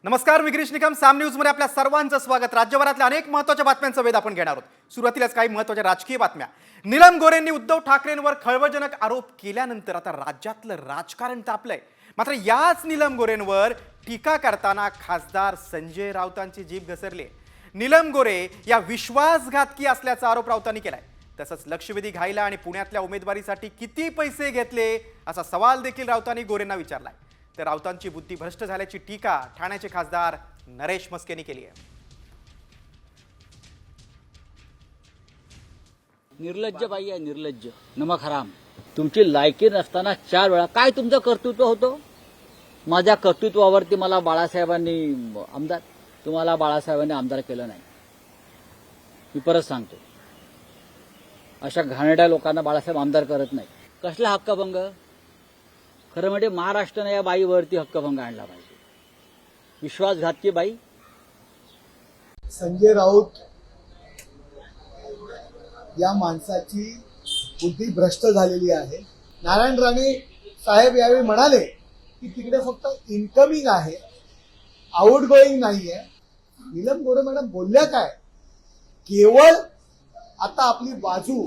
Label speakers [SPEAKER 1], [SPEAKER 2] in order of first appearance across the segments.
[SPEAKER 1] नमस्कार, मी गिरीश निकम. साम न्यूज मध्ये आपल्या सर्वांचं स्वागत. राज्यभरातल्या अनेक महत्त्वाच्या बातम्यांचा वेध आपण घेणार आहोत. सुरुवातीलाच काही महत्त्वाच्या राजकीय बातम्या. नीलम गोऱ्हेंनी उद्धव ठाकरेंवर खळबळजनक आरोप केल्यानंतर आता राज्यातलं राजकारण तापलंय. मात्र याच नीलम गोऱ्हेंवर टीका करताना खासदार संजय राऊतांची जीभ घसरली. नीलम गोऱ्हे या विश्वासघातकी असल्याचा आरोप राऊतांनी केलाय. तसंच लक्षवेधी घाईला आणि पुण्यातल्या उमेदवारीसाठी किती पैसे घेतले असा सवाल देखील राऊतांनी गोऱ्हेंना विचारलाय. तर राऊतांची बुद्धी भ्रष्ट झाल्याची टीका ठाण्याचे खासदार नरेश मस्केनी केली आहे.
[SPEAKER 2] निर्लज्ज बाई आहे, निर्लज्ज नमक हराम. तुमची लायकी नसताना 4 वेळा काय तुमचं कर्तृत्व होतं? माझ्या कर्तृत्वावरती मला बाळासाहेबांनी आमदार, तुम्हाला बाळासाहेबांनी आमदार केलं नाही. मी परत सांगतो, अशा घाणेरड्या लोकांना बाळासाहेब आमदार करत नाही. कसला हक्कभंग? खरं म्हणजे महाराष्ट्राने या बाईवरती हक्कभंग आणला पाहिजे. विश्वासघातकी बाई.
[SPEAKER 3] संजय राऊत या माणसाची बुद्धी भ्रष्ट झालेली आहे. नारायण राणे साहेब यावेळी म्हणाले की तिकडे फक्त इनकमिंग आहे, आउट गोईंग नाहीये. नीलम गोऱ्हे मॅडम बोलल्या काय? केवळ आता आपली बाजू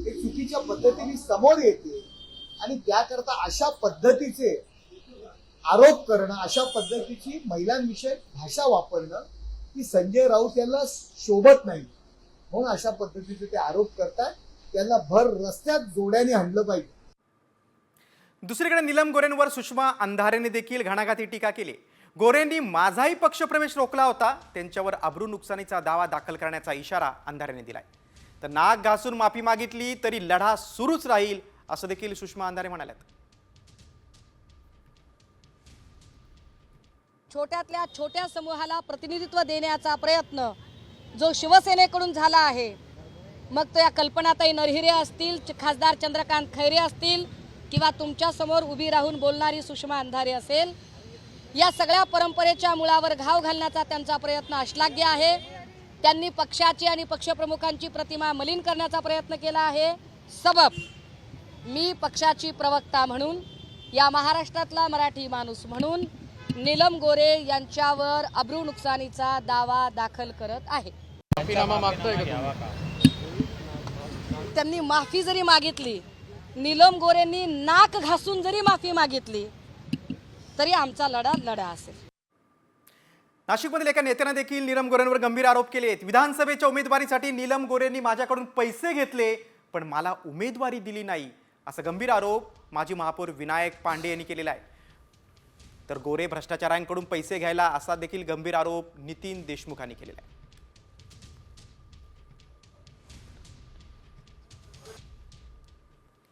[SPEAKER 3] एक चुकीच्या पद्धतीने समोर येते आणि त्याकरता अशा पद्धतीचे आरोप करणं, अशा पद्धतीची महिलांविषयक भाषा वापरणं ही संजय राऊत यांना शोभत नाही. म्हणून अशा पद्धतीचे ते आरोप करतात. त्यांना भर रस्त्यात जोड्याने हाणलं पाहिजे.
[SPEAKER 1] दुसरीकडे नीलम गोऱ्हेंवर सुषमा अंधारेने देखील घणाघाती टीका केली. गोऱ्हेंनी माझाही पक्षप्रवेश रोखला होता, त्यांच्यावर अब्रू नुकसानीचा दावा दाखल करण्याचा इशारा अंधारेने दिलाय. तर नाक घासून माफी मागितली तरी लढा सुरूच राहील असं देखील सुषमा अंधारे म्हणाल्यात.
[SPEAKER 4] छोट्यातल्या छोट्या समूहाला प्रतिनिधित्व देण्याचा प्रयत्न जो शिवसेनेकडून झाला आहे, मग तो या कल्पनाताई नरहिरे असतील, खासदार चंद्रकांत खैरे असतील किंवा तुमच्या समोर उभी राहून बोलणारी सुषमा अंधारे असेल, या सगळ्या परंपरेच्या मुळावर घाव घालण्याचा त्यांचा प्रयत्न अश्लाघ्य आहे. त्यांनी पक्षाची आणि पक्षप्रमुखांची प्रतिमा मलिन करण्याचा प्रयत्न केला आहे. सबब मी पक्षाची प्रवक्ता म्हणून, या महाराष्ट्रातला मराठी माणूस म्हणून नीलम गोऱ्हे यांच्यावर अब्रू नुकसानीचा दावा दाखल करत आहे. त्यांनी माफी जरी मागितली, नीलम गोऱ्हेंनी नाक घासून जरी माफी मागितली तरी आमचा लढा असेल.
[SPEAKER 1] नाशिकमधील एका नेत्याने देखील नीलम गोऱ्हेंवर गंभीर आरोप केले आहेत. विधानसभेच्या उमेदवारीसाठी नीलम गोऱ्हेंनी माझ्याकडून पैसे घेतले पण मला उमेदवारी दिली नाही, असा गंभीर आरोप माजी महापौर विनायक पांडे यांनी केलेला आहे. तर गोरे भ्रष्टाचारांकडून पैसे घ्यायला असा देखील गंभीर आरोप नितीन देशमुखांनी केलेला आहे.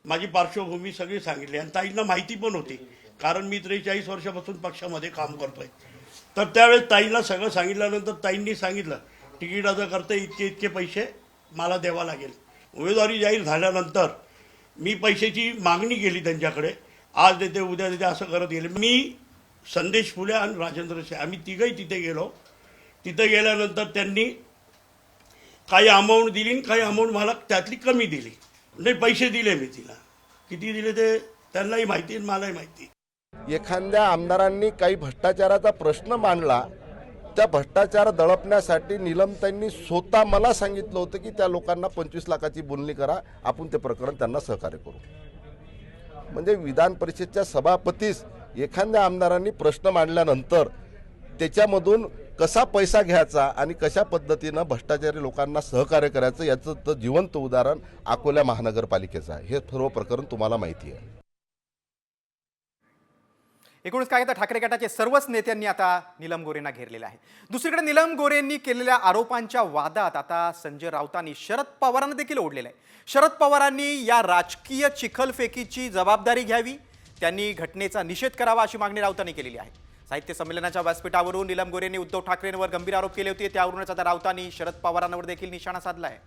[SPEAKER 5] माझी पार्श्वभूमी सगळी सांगितली आणि ताईंना माहिती पण होती, कारण मी 43 वर्षापासून पक्षामध्ये काम करतोय. तर त्यावेळेस ताईंना सगळं सांगितल्यानंतर ताईंनी सांगितलं तिकिटाचं करता इतके पैसे मला द्यावा लागेल. उमेदवारी जाहीर झाल्यानंतर मी पैशाची मागणी केली त्यांच्याकडे, आज देते उद्या देते असं करत गेले. मी संदेश फुले आणि राजेंद्र शे आम्ही तिघही तिथे गेलो. तिथे गेल्यानंतर त्यांनी काही अमाऊंट दिली आणि काही अमाऊंट मला त्यातली कमी दिली. म्हणजे पैसे दिले मी तिला, किती दिले ते त्यांनाही माहिती आणि मलाही माहिती.
[SPEAKER 6] एखाद्या आमदारांनी काही भ्रष्टाचाराचा प्रश्न मांडला, त्या भ्रष्टाचार दळपण्यासाठी नीलमताईंनी स्वतः मला सांगितलं होतं की त्या लोकांना 25 लाखाची बोलणी करा, आपण ते प्रकरण त्यांना सहकार्य करू. म्हणजे विधान परिषदेच्या सभापतीस एखाद्या आमदारांनी प्रश्न मांडल्यानंतर त्याच्यामधून कसा पैसा घ्यायचा आणि कशा पद्धतीनं भ्रष्टाचारी लोकांना सहकार्य करायचं याचं तर जिवंत उदाहरण अकोला महानगरपालिकेचं आहे. हे सर्व प्रकरण तुम्हाला माहिती आहे.
[SPEAKER 1] एकूणच काय तर ठाकरे गटाचे सर्वच नेत्यांनी आता नीलम गोऱ्हेंना घेरलेलं आहे. दुसरीकडे नीलम गोऱ्हेंनी केलेल्या आरोपांच्या वादात आता संजय राऊतांनी शरद पवारांना देखील ओढलेलं आहे. शरद पवारांनी या राजकीय चिखलफेकीची जबाबदारी घ्यावी, त्यांनी घटनेचा निषेध करावा अशी मागणी राऊतांनी केलेली आहे. साहित्य संमेलनाच्या व्यासपीठावरून नीलम गोऱ्हेंनी उद्धव ठाकरेंवर गंभीर आरोप केले होते, त्यावरूनच आता राऊतांनी शरद पवारांवर देखील निशाणा साधला आहे.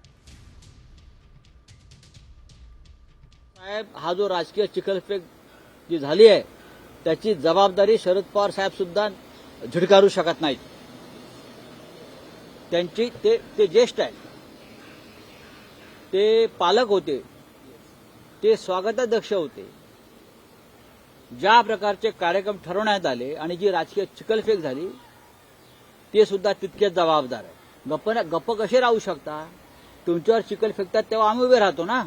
[SPEAKER 2] साहेब, हा जो राजकीय चिखलफेक जी झाली आहे त्याची जबाबदारी शरद पवार साहेब सुद्धा झिडकारू शकत नाहीत. त्यांची ते ज्येष्ठ आहेत, ते पालक होते, ते स्वागताध्यक्ष होते. ज्या प्रकारचे कार्यक्रम ठरवण्यात आले आणि जी राजकीय चिखलफेक झाली ते सुद्धा तितकेच जबाबदार आहे. गप्प कसे राहू शकता? तुमच्यावर चिखल फेकतात तेव्हा आम्ही उभे राहतो ना.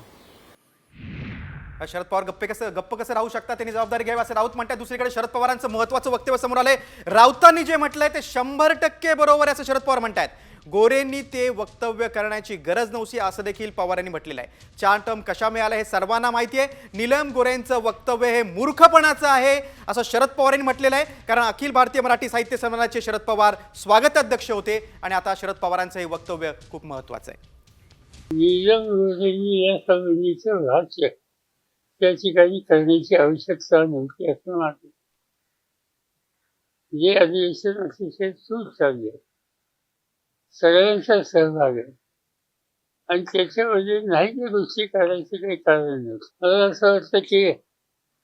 [SPEAKER 1] शरद पवार गप्प कसं राहू शकतात, त्यांनी जबाबदारी घ्यावी असं राऊत म्हणतात. दुसरीकडे शरद पवारांचं महत्त्वाचं वक्तव्य समोर आलंय. राऊतांनी जे म्हटलंय ते 100% बरोबर आहे असं शरद पवार म्हणतात. गोरेंनी ते वक्तव्य करण्याची गरज नव्हती असं देखील पवारांनी म्हटलेलं आहे. 4 टर्म कशा मिळाल्या हे सर्वांना माहिती आहे. नीलम गोरेंचं वक्तव्य हे मूर्खपणाचं आहे असं शरद पवारांनी म्हटलेलं आहे. कारण अखिल भारतीय मराठी साहित्य संमेलनाचे शरद पवार स्वागताध्यक्ष होते आणि आता शरद पवारांचं हे वक्तव्य खूप महत्त्वाचं आहे.
[SPEAKER 7] नीलम गोरेंनी या संबंधीचं भाष्य त्या ठिकाणी करण्याची आवश्यकता नव्हती असं वाटतं. जे अधिवेशन अतिशय सूट चालले, सगळ्यांचा सहभाग आहे आणि त्याच्यामध्ये नाही त्या गोष्टी करायची काही कारण नाही. मला असं वाटतं की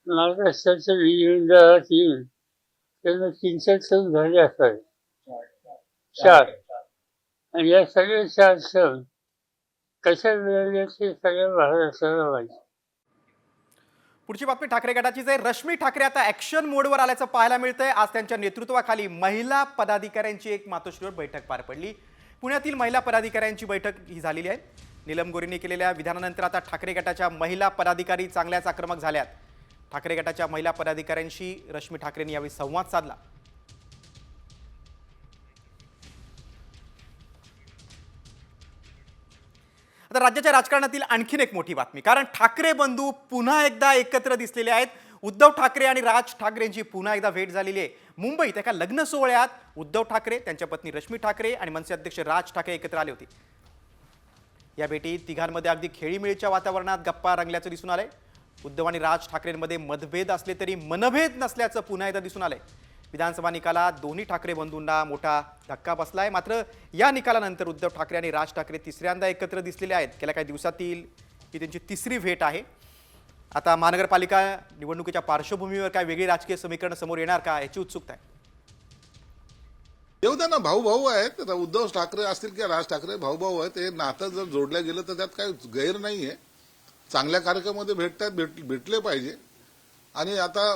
[SPEAKER 7] महाराष्ट्राच्या विधिमंडळात येऊन त्यांना 3-4 सण झाले असावे, 4, आणि या सगळे 4 सण कशा मिळाल्या ते सगळ्या महाराष्ट्राला माहिती.
[SPEAKER 1] पुढची बातमी ठाकरे गटाचीच आहे. रश्मी ठाकरे आता ऍक्शन मोडवर आल्याचं पाहायला मिळतंय. आज त्यांच्या नेतृत्वाखाली महिला पदाधिकाऱ्यांची एक मातोश्रीवर बैठक पार पडली. पुण्यातील महिला पदाधिकाऱ्यांची बैठक ही झालेली आहे. नीलम गोरेंनी केलेल्या विधानानंतर आता ठाकरे गटाच्या महिला पदाधिकारी चांगल्याच आक्रमक झाल्यात. ठाकरे गटाच्या महिला पदाधिकाऱ्यांशी रश्मी ठाकरेंनी यावेळी संवाद साधला. आता राज्याच्या राजकारणातील आणखीन एक मोठी बातमी, कारण ठाकरे बंधू पुन्हा एकदा एकत्र दिसलेले आहेत. उद्धव ठाकरे आणि राज ठाकरेंची पुन्हा एकदा भेट झालेली आहे. मुंबईत एका लग्न सोहळ्यात उद्धव ठाकरे, त्यांच्या पत्नी रश्मी ठाकरे आणि मनसे अध्यक्ष राज ठाकरे एकत्र आले होते. या भेटीत तिघांमध्ये अगदी खेळीमेळीच्या वातावरणात गप्पा रंगल्याचं दिसून आलंय. उद्धव आणि राज ठाकरेंमध्ये मतभेद असले तरी मनभेद नसल्याचं पुन्हा एकदा दिसून आलंय. विधानसभा निकालात दोन्ही ठाकरे बंधूंना मोठा धक्का बसलाय. मात्र या निकालानंतर उद्धव ठाकरे आणि राज ठाकरे तिसऱ्यांदा एकत्र दिसलेले आहेत. गेल्या काही दिवसातील ही त्यांची तिसरी भेट आहे. आता महानगरपालिका निवडणुकीच्या पार्श्वभूमीवर काय वेगळी राजकीय समीकरण समोर येणार का याची उत्सुकता आहे.
[SPEAKER 8] येऊ द्या ना, भाऊ भाऊ आहेत. आता उद्धव ठाकरे असतील किंवा राज ठाकरे भाऊ भाऊ आहेत. हे नातं जर जोडलं गेलं तर त्यात काही गैर नाहीये. चांगल्या कार्यक्रमामध्ये भेटले पाहिजे. आणि आता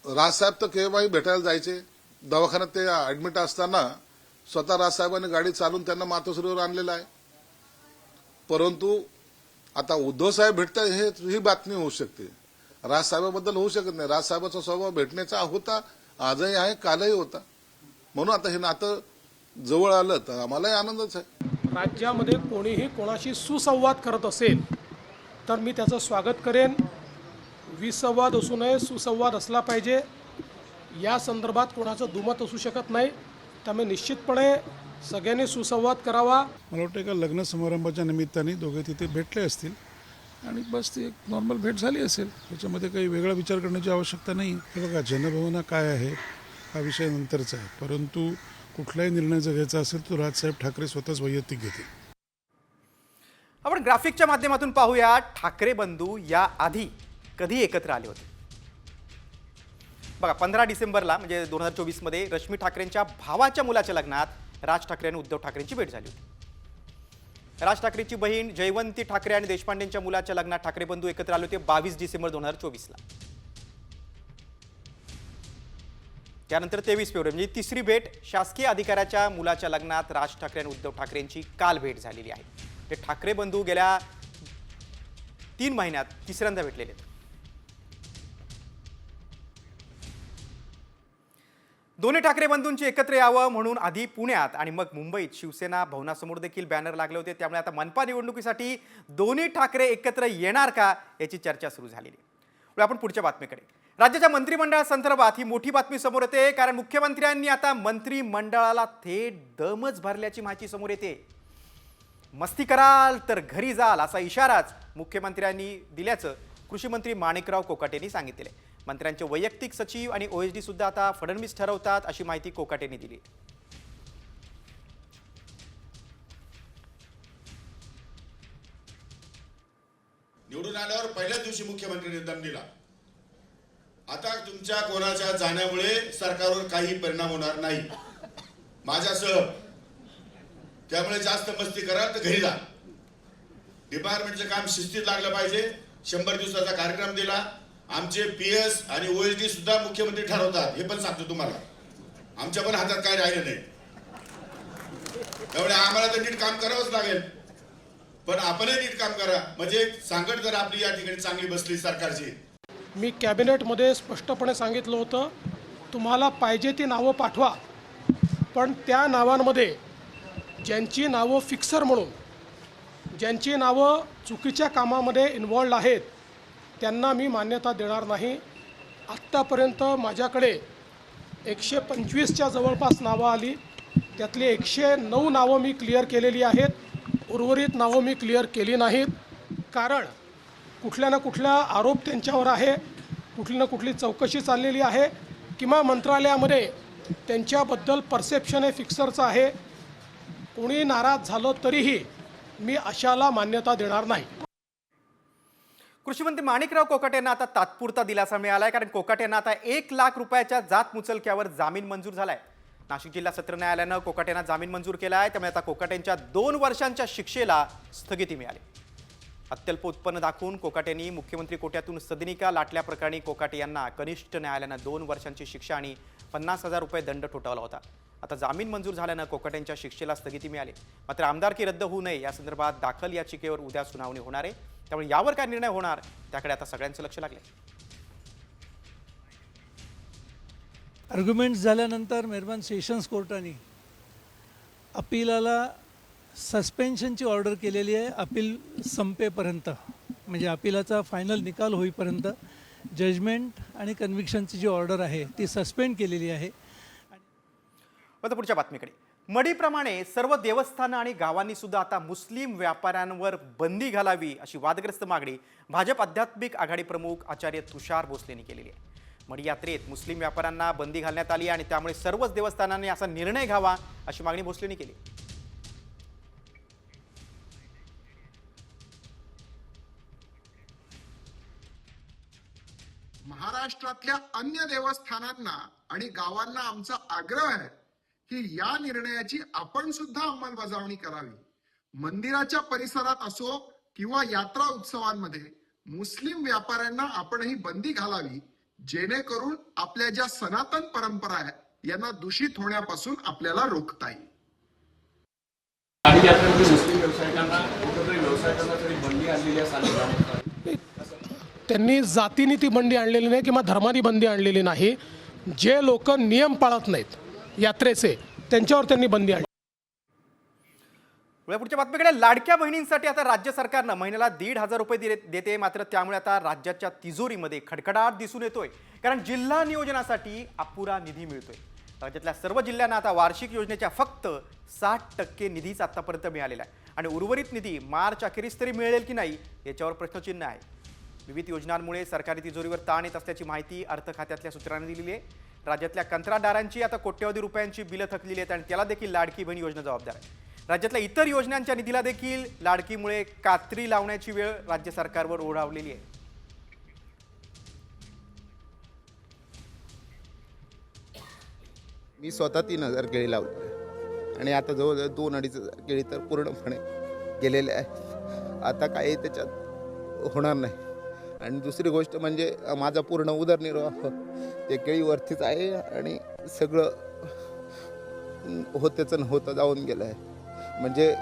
[SPEAKER 8] राजसाहेब तर केव्हाही भेटायला जायचे. दवाखान्यात ते ऍडमिट असताना स्वतः राजसाहेबांनी गाडी चालून त्यांना मातोश्रीवर आणलेलं आहे. परंतु आता उद्धव साहेब भेटतात ही बातमी होऊ शकते, राजसाहेबाबद्दल होऊ शकत नाही. राजसाहेबाचा स्वभाव भेटण्याचा होता, आजही आहे, कालही होता. म्हणून आता हे नातं जवळ आलं तर आम्हालाही आनंदच आहे.
[SPEAKER 9] राज्यामध्ये कोणीही कोणाशी सुसंवाद करत असेल तर मी त्याचं स्वागत करेन. विसंवाद असू नये, सुसंवाद असला पाहिजे. या संदर्भात कोणाचं दुमत असू शकत नाही. त्यामुळे निश्चितपणे सगळ्यांनी सुसंवाद करावा.
[SPEAKER 10] मला वाटतं एका लग्न समारंभाच्या निमित्ताने दोघे तिथे भेटले असतील आणि बस ती एक नॉर्मल भेट झाली असेल. त्याच्यामध्ये काही वेगळा विचार करण्याची आवश्यकता नाही. हे बघा, जनभावना काय आहे हा विषय नंतरचा आहे. परंतु कुठलाही निर्णय जर घ्यायचा असेल तर राजसाहेब ठाकरे स्वतःच वैयक्तिक घेतील.
[SPEAKER 1] आपण ग्राफिकच्या माध्यमातून पाहूया ठाकरे बंधू या आधी कधी एकत्र आले होते. बघा, 15 डिसेंबरला म्हणजे 2024 मध्ये रश्मी ठाकरेंच्या भावाच्या मुलाच्या लग्नात राज ठाकरे आणि उद्धव ठाकरेंची भेट झाली होती. राज ठाकरेची बहीण जयवंती ठाकरे आणि देशपांडेंच्या मुलाच्या लग्नात ठाकरे बंधू एकत्र आले होते 22 डिसेंबर 2024ला. त्यानंतर 23 फेब्रुवारी म्हणजे तिसरी भेट शासकीय अधिकाऱ्याच्या मुलाच्या लग्नात राज ठाकरे आणि उद्धव ठाकरेंची काल भेट झालेली आहे. ते ठाकरे बंधू गेल्या 3 महिन्यात तिसऱ्यांदा भेटलेले आहेत. दोन्ही ठाकरे बंधूंची एकत्र यावं म्हणून आधी पुण्यात आणि मग मुंबईत शिवसेना भवनासमोर देखील बॅनर लागले होते. त्यामुळे आता मनपा निवडणुकीसाठी दोन्ही ठाकरे एकत्र येणार का याची चर्चा सुरू झालेली आहे. आपण पुढच्या बातमीकडे. राज्याच्या मंत्रिमंडळासंदर्भात ही मोठी बातमी समोर येते, कारण मुख्यमंत्र्यांनी आता मंत्रिमंडळाला थेट दमच भरल्याची माहिती समोर येते. मस्ती कराल तर घरी जाल असा इशाराच मुख्यमंत्र्यांनी दिल्याचं कृषी मंत्री माणिकराव कोकाटेंनी सांगितले. मंत्र्यांचे वैयक्तिक सचिव आणि ओएसडी सुद्धा आता फडणवीस ठरवतात अशी माहिती कोकाटेंनी दिली.
[SPEAKER 11] निवडून आल्यावर पहिल्याच दिवशी मुख्यमंत्र्यांनी दम दिला. आता तुमच्या कोणाच्या जाण्यामुळे सरकारवर काही परिणाम होणार नाही माझ्यासह. त्यामुळे जास्त मस्ती करा तर घरी जा. डिपार्टमेंटचं काम शिस्तीत लागलं पाहिजे. 100 दिवसाचा कार्यक्रम दिला. आमचे पीएस आणि ओएसडी सुद्धा मुख्यमंत्री ठरवतात हे पण सांगतो तुम्हाला. आमच्या पण हातात काय राहिलं नाही. त्यामुळे आम्हाला तर नीट काम करावंच लागेल. पण आपणही नीट काम करा, म्हणजे सांगड जर आपली या ठिकाणी चांगली बसली सरकारची.
[SPEAKER 9] मी कॅबिनेटमध्ये स्पष्टपणे सांगितलं होतं, तुम्हाला पाहिजे ती नावं पाठवा, पण त्या नावांमध्ये ज्यांची नावं फिक्सर म्हणून, ज्यांची नावं चुकीच्या कामामध्ये इन्वॉल्ड आहेत, त्यांना मी मान्यता देणार नाही. आत्तापर्यंत माझ्याकडे 125च्या जवळपास नावं आली. त्यातली 109 नावं मी क्लिअर केलेली आहेत. उर्वरित नावं मी क्लिअर केली नाहीत, कारण कुठल्या ना कुठला आरोप त्यांच्यावर आहे, कुठली ना कुठली चौकशी चाललेली आहे, किंवा मंत्रालयामध्ये त्यांच्याबद्दल परसेप्शन हे फिक्सरचं आहे. कोणी नाराज झालं तरीही मी अशाला मान्यता देणार नाही.
[SPEAKER 1] कृषी मंत्री माणिकराव कोकाटे यांना आता तात्पुरता दिलासा मिळाला आहे, कारण कोकाटे यांना आता 1 लाख रुपयाच्या जात मुचलक्यावर जामीन मंजूर झालाय. नाशिक जिल्हा सत्र न्यायालयानं कोकाटे यांना जामीन मंजूर केला आहे. त्यामुळे आता कोकाटे यांच्या 2 वर्षांच्या शिक्षेला स्थगिती मिळाली. अत्यल्प उत्पन्न दाखवून कोकाटेंनी मुख्यमंत्री कोट्यातून सदनिका लाटल्याप्रकरणी कोकाटे यांना कनिष्ठ न्यायालयानं 2 वर्षांची शिक्षा आणि 50,000 रुपये दंड ठोठावला होता. आता जामीन मंजूर झाल्यानं कोकाटेंच्या शिक्षेला स्थगिती मिळाली. मात्र आमदारकी रद्द होऊ नये या संदर्भात दाखल याचिकेवर उद्या सुनावणी होणार आहे. त्यामुळे यावर काय निर्णय होणार त्याकडे आता सगळ्यांचं लक्ष लागले.
[SPEAKER 12] आर्ग्युमेंट्स झाल्यानंतर मेहरबान सेशन्स कोर्टाने अपीलाला सस्पेन्शनची ऑर्डर केलेली आहे. अपील संपेपर्यंत, म्हणजे अपीलाचा फायनल निकाल होईपर्यंत जजमेंट आणि कन्व्हिक्शनची जी ऑर्डर आहे ती सस्पेंड केलेली आहे.
[SPEAKER 1] आता पुढच्या बातमीकडे. मडीप्रमाणे सर्व देवस्थानं आणि गावांनी सुद्धा आता मुस्लिम व्यापाऱ्यांवर बंदी घालावी अशी वादग्रस्त मागणी भाजप आध्यात्मिक आघाडी प्रमुख आचार्य तुषार भोसलेंनी केलेली आहे. मडी यात्रेत मुस्लिम व्यापाऱ्यांना बंदी घालण्यात आली आणि त्यामुळे सर्वच देवस्थानांनी असा निर्णय घ्यावा अशी मागणी भोसलेंनी केली.
[SPEAKER 13] महाराष्ट्रातल्या अन्य देवस्थानांना आणि गावांना आमचा आग्रह आहे की या निर्णयाची आपण सुद्धा अंमलबजावणी करावी. मंदिराच्या परिसरात असो किंवा यात्रा उत्सवांमध्ये मुस्लिम व्यापाऱ्यांना आपणही बंदी घालावी, जेणेकरून आपल्या ज्या सनातन परंपरा आहेत यांना दूषित होण्यापासून आपल्याला रोखता येईल.
[SPEAKER 9] त्यांनी जातीने ती बंदी आणलेली नाही किंवा धर्मानी बंदी आणलेली नाही. जे लोक नियम पाळत नाहीत यात्रेचे, त्यांच्यावर त्यांनी बंदी आणली.
[SPEAKER 1] पुढच्या बातमीकडे. लाडक्या बहिणींसाठी आता राज्य सरकारनं महिन्याला 1,500 रुपये देते. मात्र त्यामुळे आता राज्याच्या तिजोरीमध्ये खडखडाट दिसून येतोय, कारण जिल्हा नियोजनासाठी अपुरा निधी मिळतोय. राज्यातल्या सर्व जिल्ह्यांना आता वार्षिक योजनेच्या फक्त 60% निधीच आतापर्यंत मिळालेला आहे आणि उर्वरित निधी मार्च अखेरीस तरी मिळेल की नाही याच्यावर प्रश्नचिन्ह आहे. विविध योजनांमुळे सरकारी तिजोरीवर ताण येत असल्याची माहिती अर्थ खात्यातल्या सूत्रांनी दिलेली आहे. राज्यातल्या कंत्राटदारांची आता कोट्यवधी रुपयांची बिलं थकलेली आहेत आणि त्याला देखील लाडकी बहीण योजना जबाबदार आहे. राज्यातल्या इतर योजनांच्या निधीला देखील लाडकीमुळे कात्री लावण्याची वेळ राज्य सरकारवर ओढावलेली आहे.
[SPEAKER 14] मी स्वतः 3,000 केळी लावली आणि आता जवळजवळ 2-2.5 केळी तर पूर्णपणे गेलेले आहेत. आता काही त्याच्यात होणार नाही. आणि दुसरी गोष्ट म्हणजे माझा पूर्ण उदरनिर्वाह ते केळीवरतीच आहे आणि सगळं होतेचं होतं जाऊन गेलं आहे. म्हणजे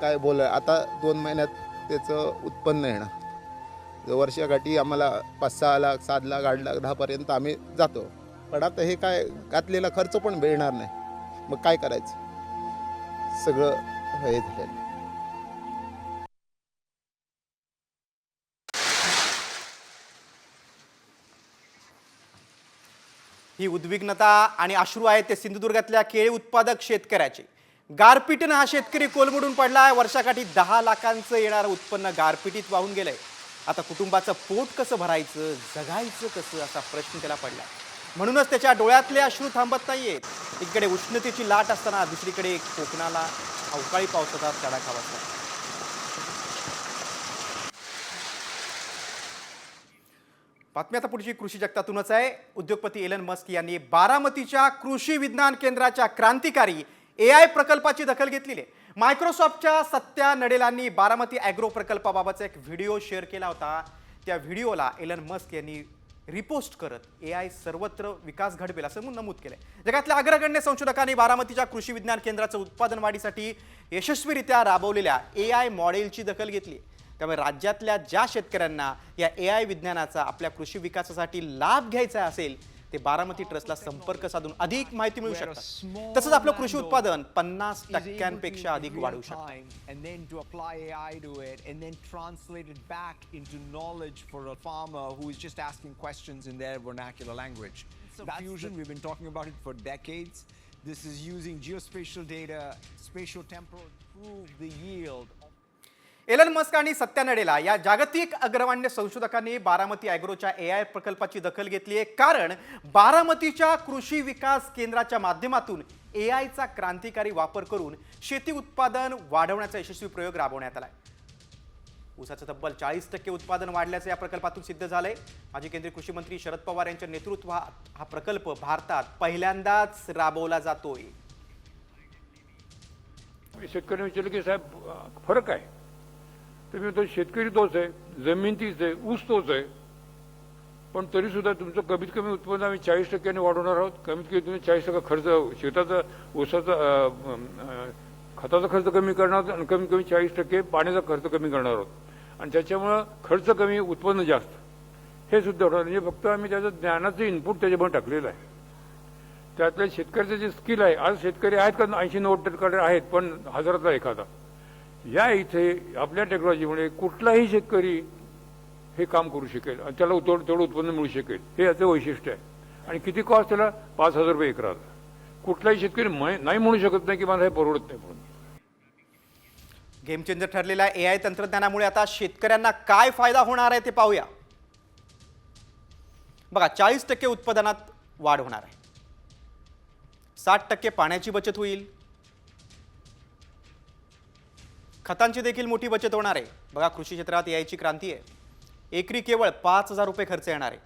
[SPEAKER 14] काय आता 2 महिन्यात त्याचं उत्पन्न येणार. वर्षाकाठी आम्हाला 5-6 लाख 7 लाख 8 लाख 10पर्यंत आम्ही जातो. पण आता हे काय घातलेला खर्च पण मिळणार नाही. मग काय करायचं, सगळं हे झालेलं.
[SPEAKER 1] ही उद्विग्नता आणि अश्रू आहेत ते सिंधुदुर्गातल्या केळी उत्पादक शेतकऱ्याचे. गारपिटीनं हा शेतकरी कोलमडून पडलाय. वर्षाकाठी 10 लाखांचं येणारं उत्पन्न गारपिटीत वाहून गेलंय. आता कुटुंबाचं पोट कसं भरायचं, जगायचं कसं असा प्रश्न त्याला पडला. म्हणूनच त्याच्या डोळ्यातले अश्रू थांबत नाहीयेत. एकीकडे उष्णतेची लाट असताना दुसरीकडे कोकणाला अवकाळी पावसाचा तडाखा बसला. बातमी आता पुढची कृषी जगतातूनच आहे. उद्योगपती एलन मस्क यांनी बारामतीच्या कृषी विज्ञान केंद्राच्या क्रांतिकारी AI प्रकल्पाची दखल घेतलेली आहे. मायक्रोसॉफ्टच्या सत्या नडेलांनी बारामती ॲग्रो प्रकल्पाबाबतचा एक व्हिडिओ शेअर केला होता. त्या व्हिडिओला एलन मस्क यांनी रिपोस्ट करत AI सर्वत्र विकास घडवेल असं नमूद केलंय. जगातल्या अग्रगण्य संशोधकांनी बारामतीच्या कृषी विज्ञान केंद्राचं उत्पादन वाढीसाठी यशस्वीरित्या राबवलेल्या AI मॉडेलची दखल घेतली. त्यामुळे राज्यातल्या ज्या शेतकऱ्यांना या AI विज्ञानाचा आपल्या कृषी विकासासाठी लाभ घ्यायचा असेल ते बारामती ट्रस्टला संपर्क साधून अधिक माहिती मिळू शकतात. तसंच आपलं कृषी उत्पादन 50% अधिक वाढवू शकतं.
[SPEAKER 15] And then to apply AI to it and then translate it back into knowledge for a farmer who is just asking questions in their vernacular language. Fusion, we've been talking about it for decades. This is using geospatial data, spatial temporal, to improve the yield.
[SPEAKER 1] Elon Musk आणि सत्या नडेला या जागतिक अग्रगण्य संशोधकांनी Baramati ॲग्रोच्या AI प्रकल्पाची दखल घेतली आहे. कारण बारामतीच्या कृषी विकास केंद्राच्या माध्यमातून AIचा क्रांतिकारी वापर करून शेती उत्पादन वाढवण्याचा यशस्वी प्रयोग राबवण्यात आलाय. ऊसाचं तब्बल 40% उत्पादन वाढल्याचं या प्रकल्पातून सिद्ध झालंय. माजी केंद्रीय कृषी मंत्री शरद पवार यांच्या नेतृत्वात हा प्रकल्प भारतात पहिल्यांदाच राबवला जातोय.
[SPEAKER 16] शेतकऱ्यांनी विचारलं की साहेब फरक आहे, तर मी तो शेतकरी तोच आहे, जमीन तीच आहे, ऊस तोच आहे, पण तरी सुद्धा तुमचं कमीत कमी उत्पन्न आम्ही 40% वाढवणार आहोत. कमीत कमी तुम्ही 40% खर्च शेताचा ऊसाचा खताचा खर्च कमी करणार आहोत आणि कमीत कमी 40% पाण्याचा खर्च कमी करणार आहोत. आणि त्याच्यामुळं खर्च कमी उत्पन्न जास्त हे सुद्धा होणार. म्हणजे फक्त आम्ही त्याचं ज्ञानाचं इनपुट त्याच्यामध्ये टाकलेलं आहे. त्यातल्या शेतकऱ्याचं जे स्किल आहे, आज शेतकरी आहेत का 80-90% आहेत, पण हजारातला एखादा. या इथे आपल्या टेक्नॉलॉजीमुळे कुठलाही शेतकरी हे काम करू शकेल आणि त्याला तेवढं उत्पन्न मिळू शकेल. हे याचं वैशिष्ट्य आहे. आणि किती कॉस्ट त्याला 5,000 रुपये एकराला. कुठलाही शेतकरी नाही म्हणू शकत नाही की मला हे परवडत नाही म्हणून.
[SPEAKER 1] गेम चेंजर ठरलेल्या AI तंत्रज्ञानामुळे आता शेतकऱ्यांना काय फायदा होणार आहे ते पाहूया. बघा, 40% उत्पादनात वाढ होणार आहे, 60% पाण्याची बचत होईल, खतांची देखील मोठी बचत होणार आहे. बघा, कृषी क्षेत्रात AIची क्रांती आहे. एकरी केवळ 5,000 रुपये खर्च येणार आहे.